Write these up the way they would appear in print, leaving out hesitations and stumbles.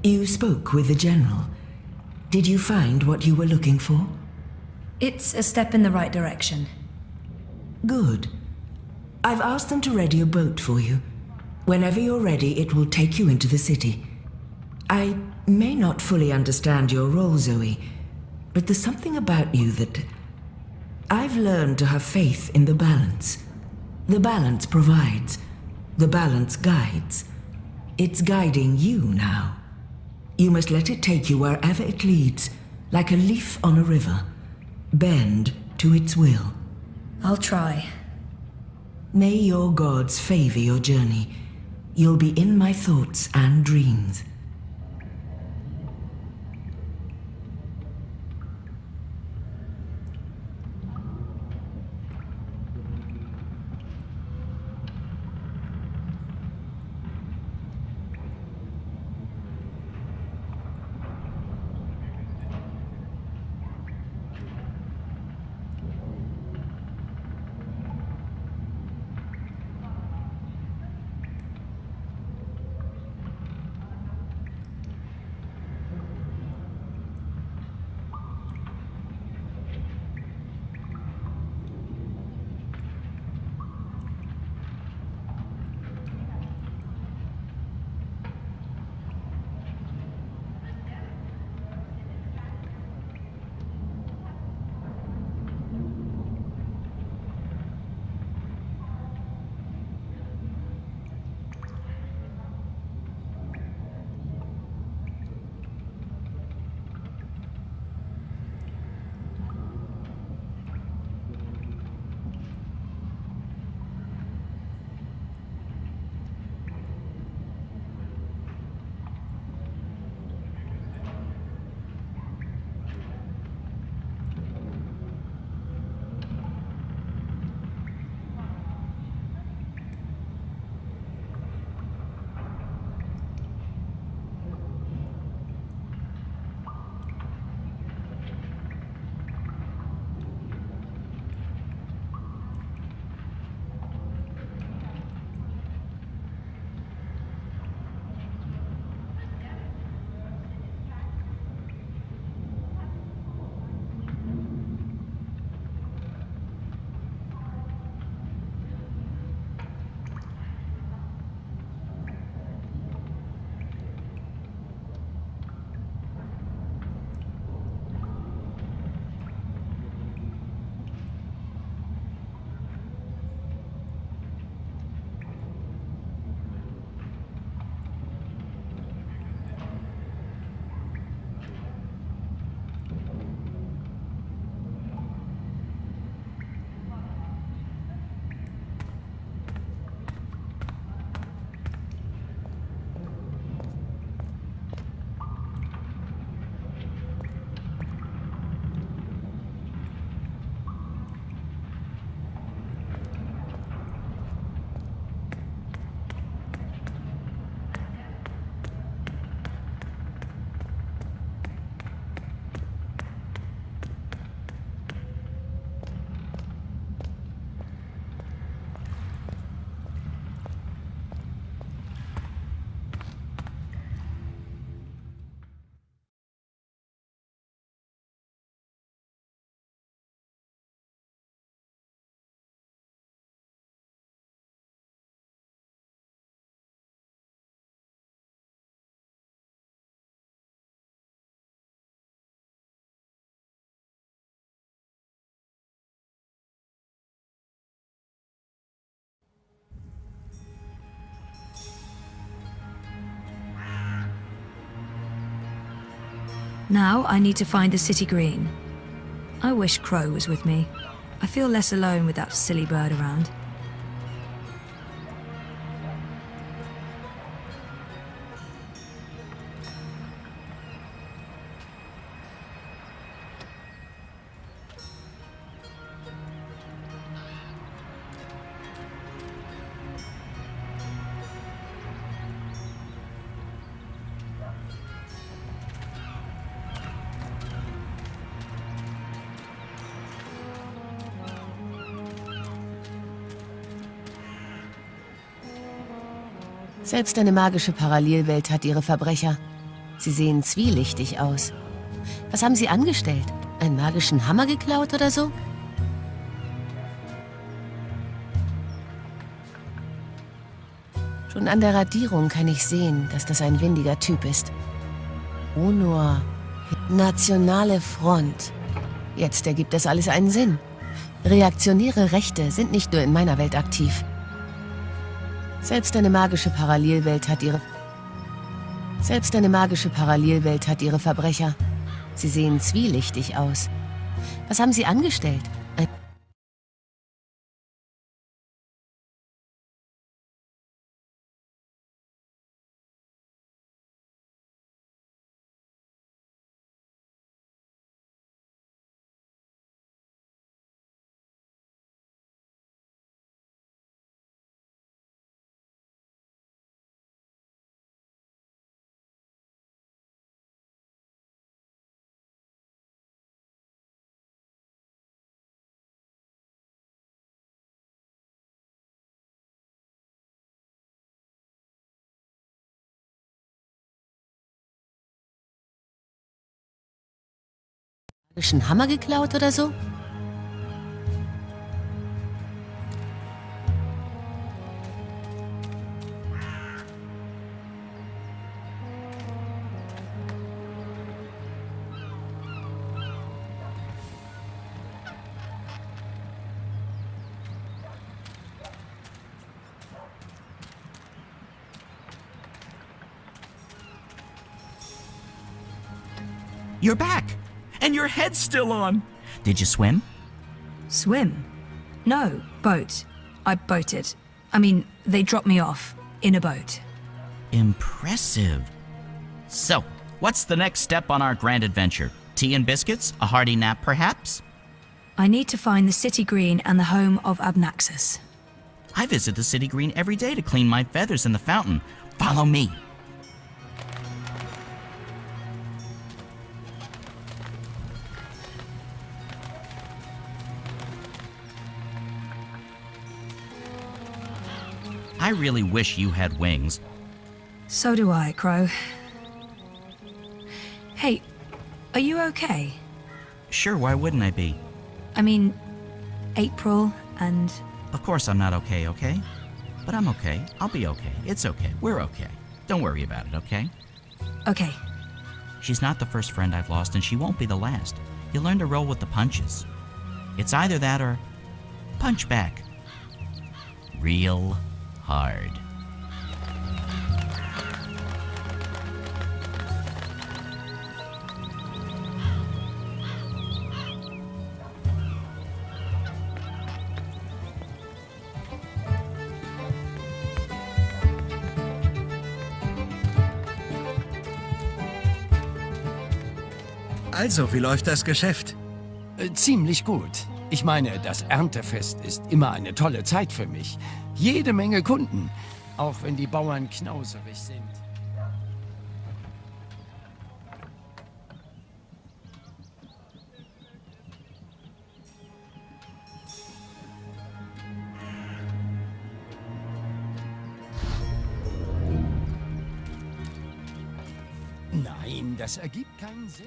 You spoke with the General. Did you find what you were looking for? It's a step in the right direction. Good. I've asked them to ready a boat for you. Whenever you're ready, it will take you into the city. I may not fully understand your role, Zoe, but there's something about you that... I've learned to have faith in the balance. The balance provides. The balance guides. It's guiding you now. You must let it take you wherever it leads, like a leaf on a river. Bend to its will. I'll try. May your gods favor your journey. You'll be in my thoughts and dreams. Now I need to find the city green. I wish Crow was with me. I feel less alone with that silly bird around. Selbst eine magische Parallelwelt hat ihre Verbrecher. Sie sehen zwielichtig aus. Was haben Sie angestellt? Einen magischen Hammer geklaut oder so? Schon an der Radierung kann ich sehen, dass das ein windiger Typ ist. Honor. Nationale Front. Jetzt ergibt das alles einen Sinn. Reaktionäre Rechte sind nicht nur in meiner Welt aktiv. Selbst eine magische Parallelwelt hat ihre Verbrecher. Sie sehen zwielichtig aus. Was haben Sie angestellt? Ein magischen Hammer geklaut oder so? You're back! And your head's still on! Did you swim? Swim? No, boat. I boated. I mean, they dropped me off in a boat. Impressive. So, what's the next step on our grand adventure? Tea and biscuits? A hearty nap, perhaps? I need to find the city green and the home of Abnaxus. I visit the city green every day to clean my feathers in the fountain. Follow me. I really wish you had wings. So do I, Crow. Hey, are you okay? Sure, why wouldn't I be? I mean, April and... Of course I'm not okay, okay? But I'm okay. I'll be okay. It's okay. We're okay. Don't worry about it, okay? Okay. She's not the first friend I've lost, and she won't be the last. You learn to roll with the punches. It's either that or punch back. Real hard. Also, wie läuft das Geschäft? Ziemlich gut. Ich meine, das Erntefest ist immer eine tolle Zeit für mich. Jede Menge Kunden, auch wenn die Bauern knauserig sind. Nein, das ergibt keinen Sinn.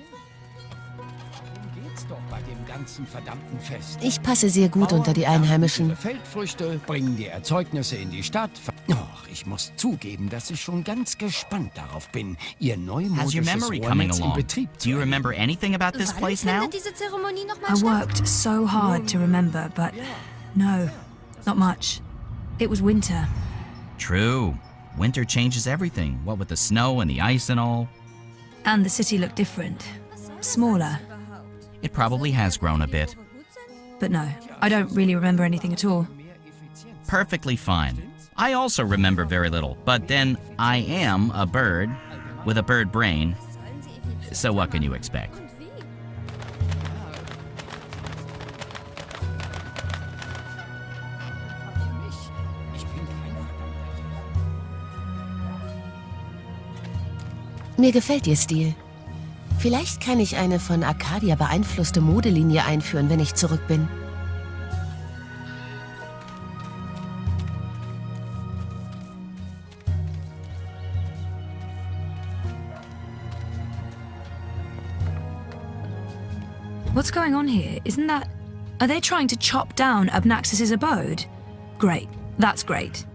Worum geht's doch bei dem ganzen verdammten Fest? Ich passe sehr gut unter die Einheimischen. Ihre Feldfrüchte, bringen die Erzeugnisse in die Stadt. Ach, ich muss zugeben, dass ich schon ganz gespannt darauf bin, ihr How's your neumodisches memory coming Rohrnetz in along? Betrieb Do zu you erleben. remember anything about this place now? Diese Zeremonie noch mal I statt? worked so hard to remember, but no, not much. It was winter. True. Winter changes everything. What with the snow and the ice and all. And the city looked different. Smaller. It probably has grown a bit. But no, I don't really remember anything at all. Perfectly fine. I also remember very little, but then I am a bird with a bird brain, so what can you expect? Ich bin kein verdammter Mir gefällt Ihr Stil. Vielleicht kann ich eine von Arcadia beeinflusste Modelinie einführen, wenn ich zurück bin. What's going on here? Isn't that... Are they trying to chop down Abnaxis's abode? Great. That's great.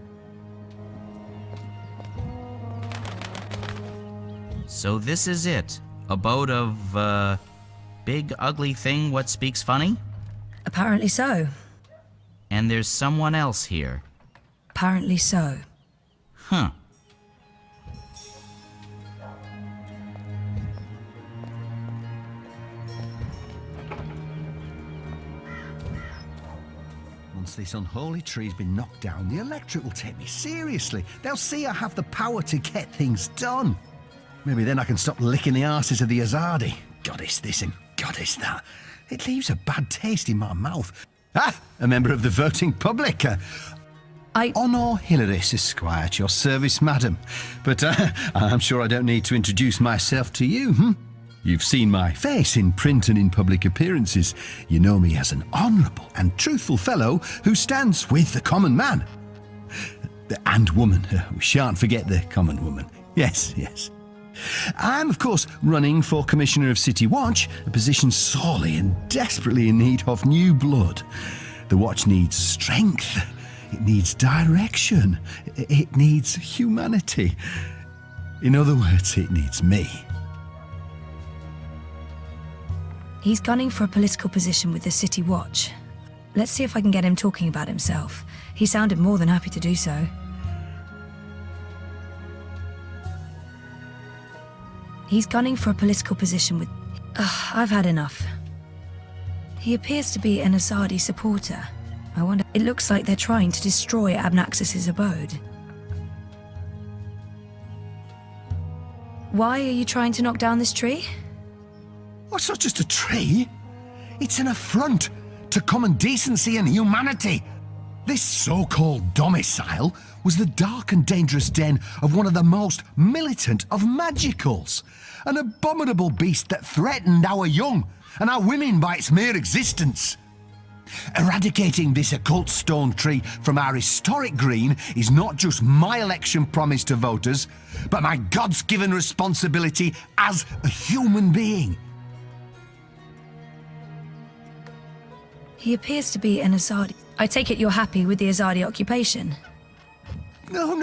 So this is it. Abode of, big ugly thing what speaks funny? Apparently so. And there's someone else here. Apparently so. Huh. Once this unholy tree's been knocked down, the electorate will take me seriously. They'll see I have the power to get things done. Maybe then I can stop licking the arses of the Azadi. Goddess this and goddess that. It leaves a bad taste in my mouth. Ah! A member of the voting public. Honor Hilaris, Esquire, at your service, madam. But I'm sure I don't need to introduce myself to you, You've seen my face in print and in public appearances. You know me as an honourable and truthful fellow who stands with the common man. And woman. We shan't forget the common woman. Yes, yes. I'm, of course, running for Commissioner of City Watch, a position sorely and desperately in need of new blood. The Watch needs strength. It needs direction. It needs humanity. In other words, it needs me. He's gunning for a political position with the City Watch. Let's see if I can get him talking about himself. He sounded more than happy to do so. He's gunning for a political position with... I've had enough. He appears to be an Azadi supporter. I wonder... It looks like they're trying to destroy Abnaxis's abode. Why are you trying to knock down this tree? Well, it's not just a tree. It's an affront to common decency and humanity. This so-called domicile was the dark and dangerous den of one of the most militant of magicals. An abominable beast that threatened our young and our women by its mere existence. Eradicating this occult stone tree from our historic green is not just my election promise to voters, but my God's-given responsibility as a human being. He appears to be an Azadi. I take it you're happy with the Azadi occupation? No,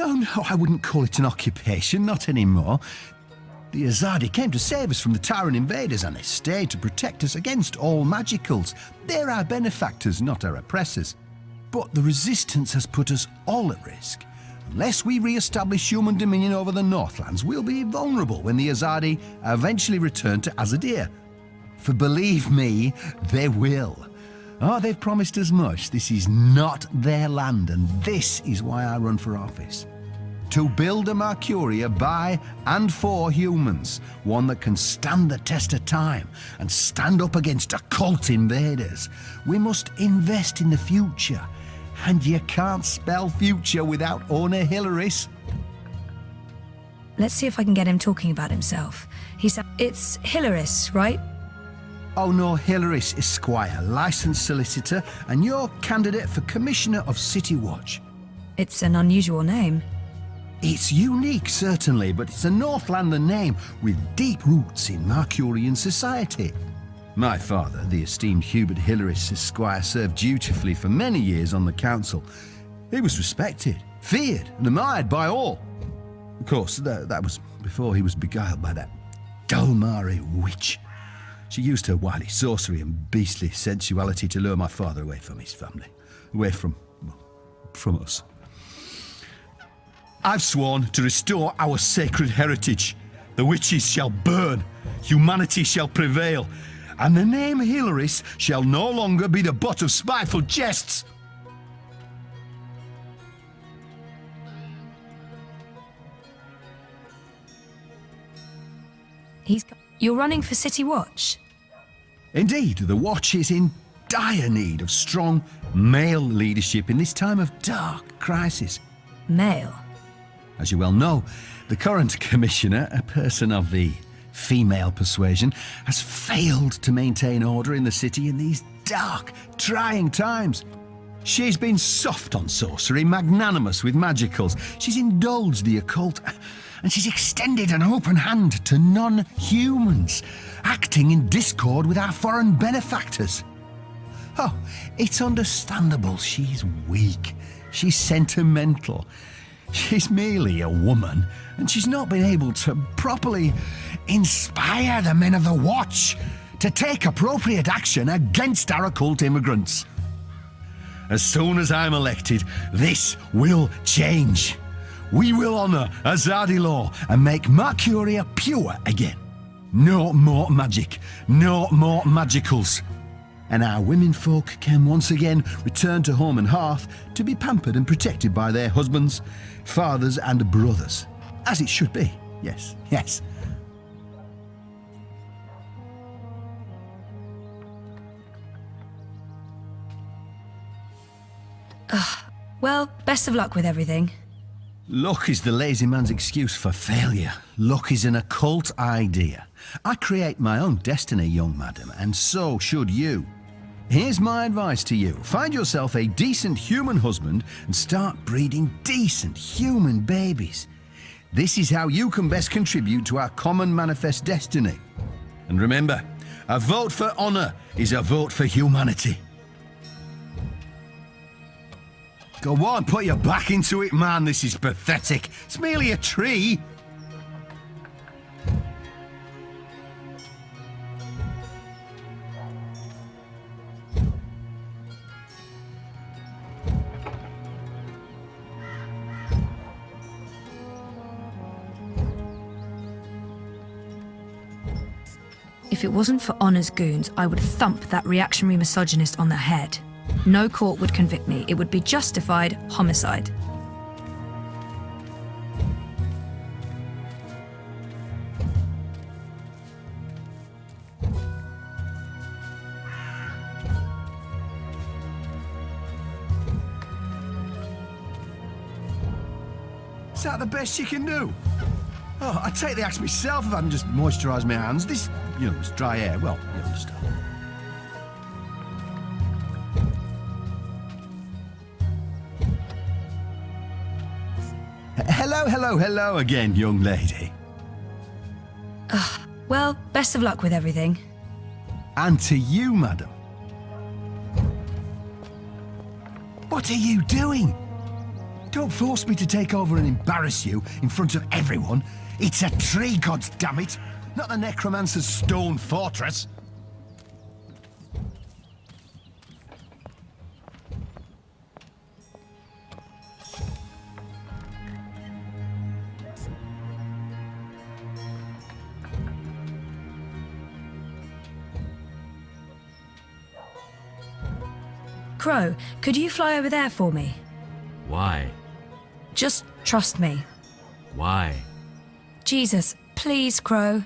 I wouldn't call it an occupation, not anymore. The Azadi came to save us from the Tyrant invaders, and they stayed to protect us against all magicals. They're our benefactors, not our oppressors. But the resistance has put us all at risk. Unless we re-establish human dominion over the Northlands, we'll be vulnerable when the Azadi eventually return to Azadir. For believe me, they will. Oh, they've promised as much. This is not their land, and this is why I run for office. To build a Mercuria by and for humans, one that can stand the test of time and stand up against occult invaders. We must invest in the future, and you can't spell future without owner Hilaris. Let's see if I can get him talking about himself. It's Hilaris, right? Oh no, Hilaris, Esquire, licensed solicitor, and your candidate for Commissioner of City Watch. It's an unusual name. It's unique, certainly, but it's a Northlander name with deep roots in Mercurian society. My father, the esteemed Hubert Hilaris, Esquire, served dutifully for many years on the council. He was respected, feared, and admired by all. Of course, that was before he was beguiled by that Dulmari witch. She used her wily sorcery and beastly sensuality to lure my father away from his family, away from us. I've sworn to restore our sacred heritage. The witches shall burn, humanity shall prevail, and the name Hilaris shall no longer be the butt of spiteful jests. You're running for City Watch? Indeed, the Watch is in dire need of strong male leadership in this time of dark crisis. Male? As you well know, the current commissioner, a person of the female persuasion, has failed to maintain order in the city in these dark, trying times. She's been soft on sorcery, magnanimous with magicals. She's indulged the occult, and she's extended an open hand to non-humans. acting in discord with our foreign benefactors. Oh, it's understandable she's weak. She's sentimental. She's merely a woman, and she's not been able to properly inspire the men of the Watch to take appropriate action against our occult immigrants. As soon as I'm elected, this will change. We will honour Azadi law and make Mercuria pure again. No more magic, no more magicals. And our women folk can once again return to home and hearth to be pampered and protected by their husbands, fathers and brothers. As it should be. Yes, yes. Well, best of luck with everything. Luck is the lazy man's excuse for failure. Luck is an occult idea. I create my own destiny, young madam, and so should you. Here's my advice to you. Find yourself a decent human husband and start breeding decent human babies. This is how you can best contribute to our common manifest destiny. And remember, a vote for honour is a vote for humanity. Go on, put your back into it, man. This is pathetic. It's merely a tree. If it wasn't for Honor's goons, I would thump that reactionary misogynist on the head. No court would convict me. It would be justified homicide. Is that the best you can do? Oh, I'd take the axe myself if I hadn't just moisturised my hands. This, it's dry air. Well, you understand. Hello again, young lady. Well, best of luck with everything. And to you, madam. What are you doing? Don't force me to take over and embarrass you in front of everyone. It's a tree, goddammit, not the necromancer's stone fortress. Crow, could you fly over there for me? Why? Just trust me. Why? Jesus, please, Crow.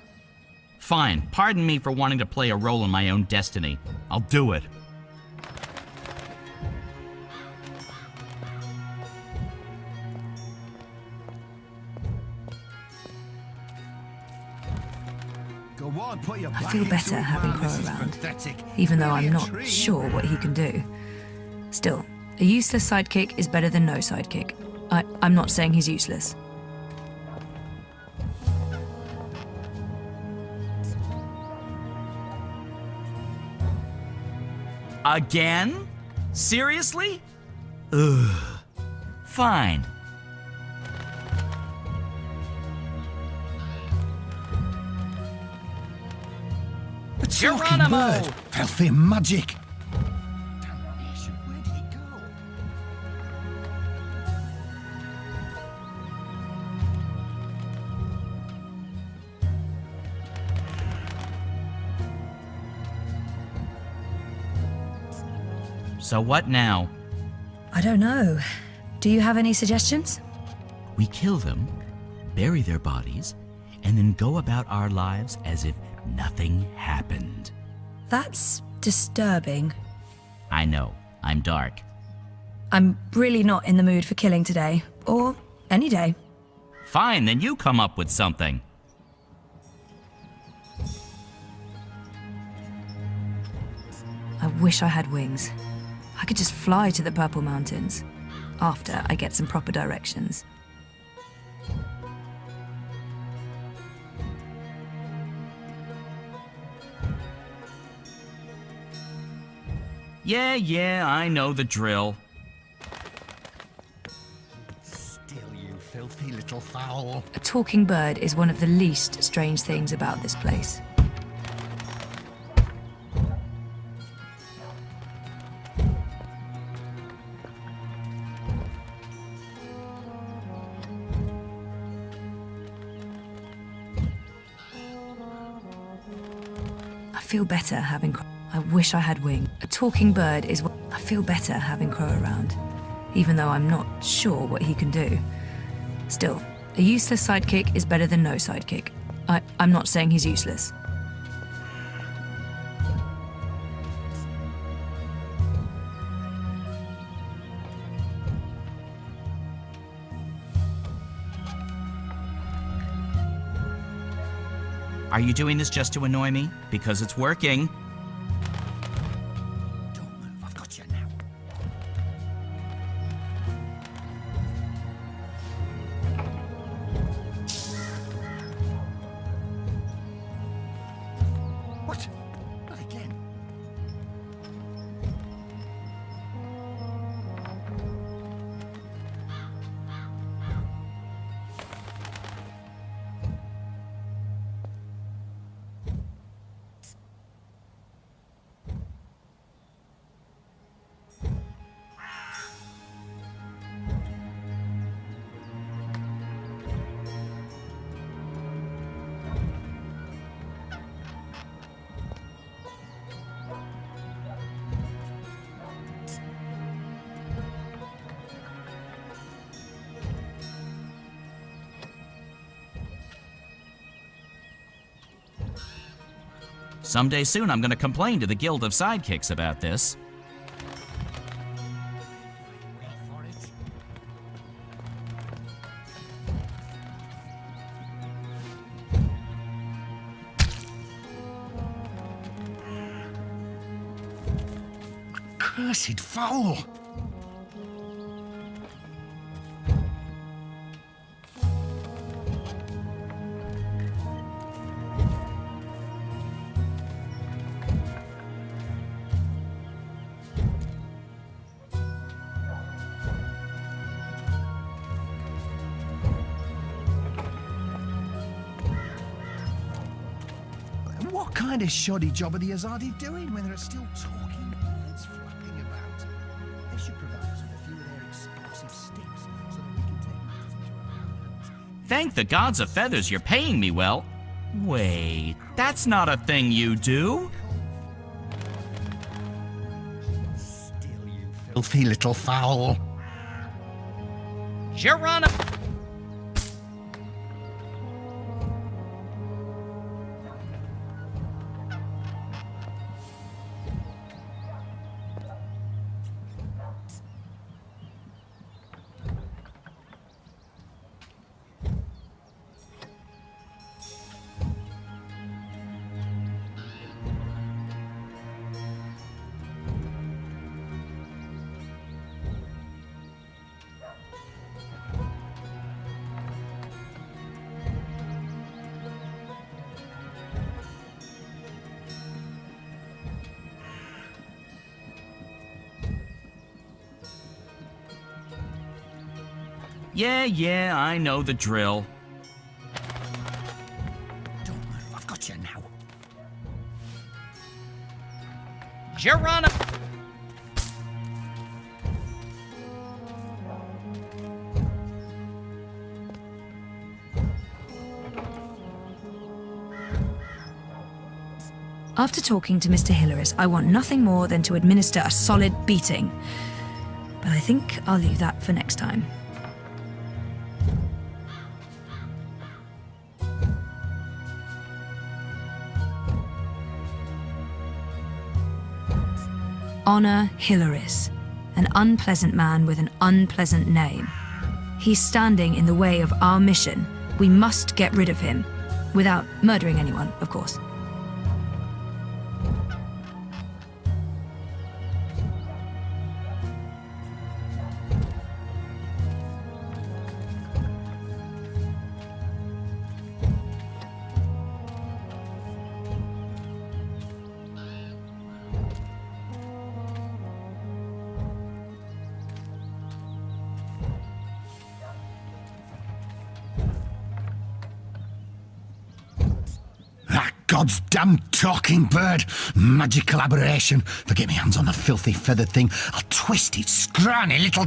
Fine, pardon me for wanting to play a role in my own destiny. I'll do it. Go on, put your I back feel into better it, having man. Crow This is around, pathetic. even though Really I'm a not tree. sure what he can do. Still, a useless sidekick is better than no sidekick. I'm not saying he's useless. Again? Seriously? Ugh. Fine. A talking Geronimo! bird. Filthy magic. Damnation, where did it go? So what now? I don't know. Do you have any suggestions? We kill them, bury their bodies, and then go about our lives as if nothing happened. That's disturbing. I know, I'm dark. I'm really not in the mood for killing today, or any day. Fine, then you come up with something. I wish I had wings. I could just fly to the Purple Mountains, after I get some proper directions. Yeah, I know the drill. Still, you filthy little fowl. A talking bird is one of the least strange things about this place. I feel better having I wish I had wings. A talking bird is what I feel better having Crow around, even though I'm not sure what he can do. Still, a useless sidekick is better than no sidekick. I'm not saying he's useless. Are you doing this just to annoy me? Because it's working. Don't move, I've got you now. What? Not again. Someday soon I'm gonna complain to the Guild of Sidekicks about this. Wait for it. Cursed fowl! What kind of shoddy job are the Azadi doing when they're still talking birds flapping about? They should provide us with a few of their explosive sticks so that we can take matters into our own hands. Thank the gods of feathers you're paying me well. Wait, that's not a thing you do. Still, you filthy little fowl. Geronimo! Yeah, I know the drill. Don't move, I've got you now. Geronimo! After talking to Mr. Hilaris, I want nothing more than to administer a solid beating. But I think I'll leave that for next time. Honor Hilaris, an unpleasant man with an unpleasant name. He's standing in the way of our mission. We must get rid of him, without murdering anyone, of course. God's damn talking bird. Magical aberration. If I get my hands on the filthy feathered thing, I'll twist its scrawny little...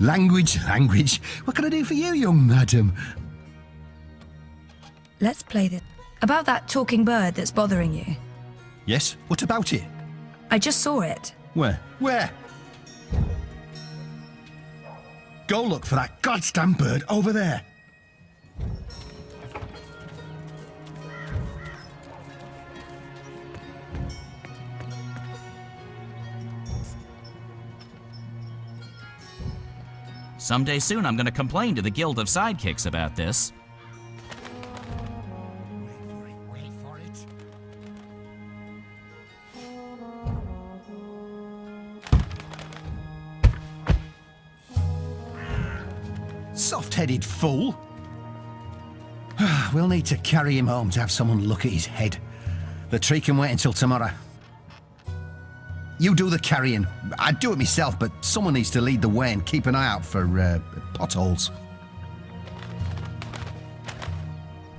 language. What can I do for you, young madam? Let's play this. About that talking bird that's bothering you. Yes, what about it? I just saw it. Where? Go look for that goddamn bird over there. Someday soon I'm gonna complain to the Guild of Sidekicks about this. Wait for it. Soft-headed fool. We'll need to carry him home to have someone look at his head. The tree can wait until tomorrow. You do the carrying. I'd do it myself, but someone needs to lead the way and keep an eye out for potholes.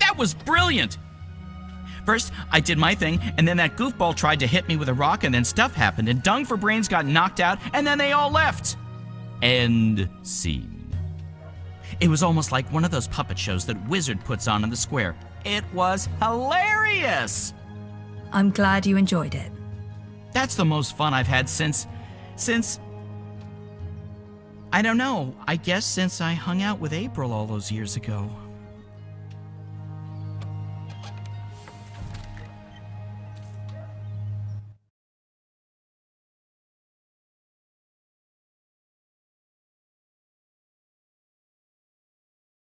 That was brilliant! First, I did my thing, and then that goofball tried to hit me with a rock, and then stuff happened, and Dung for Brains got knocked out, and then they all left. End scene. It was almost like one of those puppet shows that Wizard puts on in the square. It was hilarious! I'm glad you enjoyed it. That's the most fun I've had since... I don't know, I guess since I hung out with April all those years ago.